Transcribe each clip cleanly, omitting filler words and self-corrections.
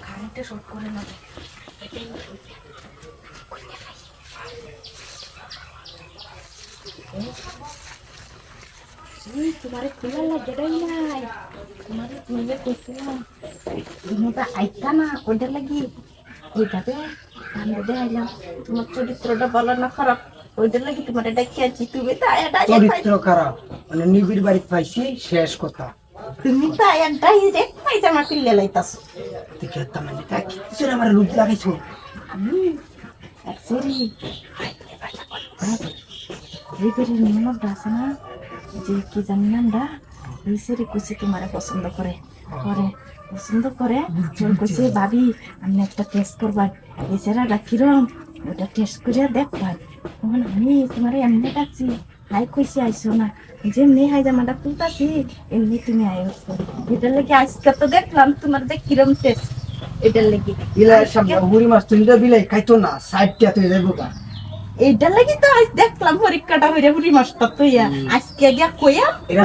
কারেন্টে শর্ট করে না তোমারে খোলার লাগেটাই নাই তোমারে খুললে করছিলাম দুটা আইতা না ওইটা লাগি ওইটাতে আমি দেখাইলাম তোমার চরিত্রটা ভালো না খারাপ ওইটা লাগি তোমার এটা খেয়েছি তুমি তো চরিত্র খারাপ মানে নিবিড় বাড়িতে পাইছি শেষ কথা তুমি তো ডাইরেক্ট পাইজামা কিনলে লাইতাছো দেখে তার মানে তা কিছু আমার লুট লাগাইছো আমি অ্যাকচুয়ালি এইবারে নিয়মটা আছে না যে কি জানি নামটা ওই সেরি কুচি তোমারে পছন্দ করে পছন্দ করে ওর কুচি ভাবি আমি একটা টেস্ট করবার এই সেরাটা কিরম ওটা টেস্ট করিয়া দেখবার তখন আমি তোমারে এমনি ডাকছি হাই কইছি আইসো না যেমনি হাই জামাটা তুলতাছি এমনি তুমি আইসো এটার লেগে আজকে তো দেখলাম তোমার দেখ কিরম টেস্ট এটার লেগে বিলাইয়ের সামনে বুড়ি মাছ তুমি তো বিলাই খাইতো না সাইডটা তুই যাইবো কা এইটার লাগি তো আজ দেখলাম পরীক্ষাটা হইরে বুড়ি মাস্টার তুইয়া আজকে গিয়া কইয়া এরা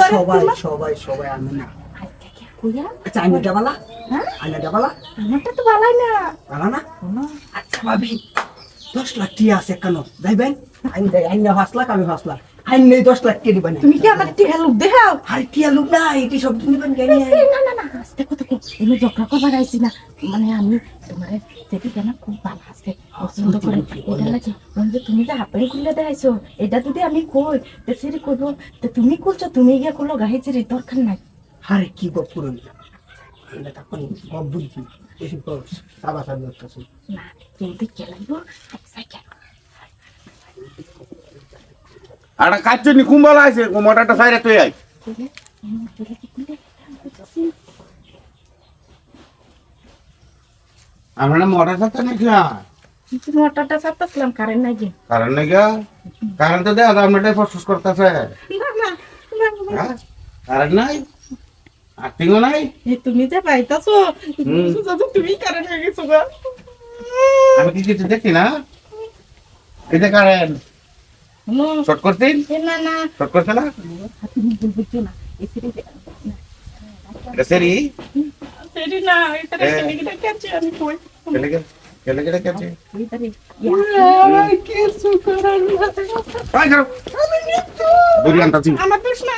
সবাই আমি না আজকে গিয়া কইয়া আচ্ছা আইনাটা বালা হ্যাঁ আইনাটা বালা আমারটা তো ভালাই না বালা না আচ্ছা ভাবি 10 লাখ টিয়া আছে কেন যাইবেন আইনা 5 লাখ আমি 5 লাখ আইন নেই 10 লাখ কে দিবেন তুমি কি আমার টিহা লোক দেখাও আরে টিয়া লোক না এটি সব দিবেন কেন না আস্তে কথা কো আমি ঝগড়া করবার আইছি না মানে আমি তোমারে যেটি জানা খুব ভালো আছে পছন্দ করে এটা লাগে মানে তুমি যে হাপড়ি খুলে দেখাইছো এটা যদি আমি কই তো সেরি কইব তো তুমি কইছো তুমি গিয়া করলো গাইছির দরকার নাই আরে কি গপ করুন এটা তখন গপ বুঝছি এসে তো সাবা সাবা করতেছি না কেউ দেখে লাগবো আচ্ছা কেন আটা কাচ্চে নি কুম্বালা আছে মোটাটা সাইরে তুই আই আমরা মোটা সাথে নাকি মোটরটা চাপতাছিলাম কারেন্ট নাই যে কারণ নাকি কারণ তো দেয়া আপনারটাই প্রসেস করতেছে না কারণ নাই আর্থিংও নাই তুমি যে পাইতাছো তুমি কারেন্ট হয়ে গেছো গা আমি কি কিছু দেখি না এই যে কারেন্ট শর্ট করতেন না শর্ট করছে না তুমি বলছো না এসিরে এটা সেরি সেরি না এটা কেন কেন আমি কই কেলে কেছে এইটারে কিছু করার না বুড়ি আনতাছি আমার দোষ না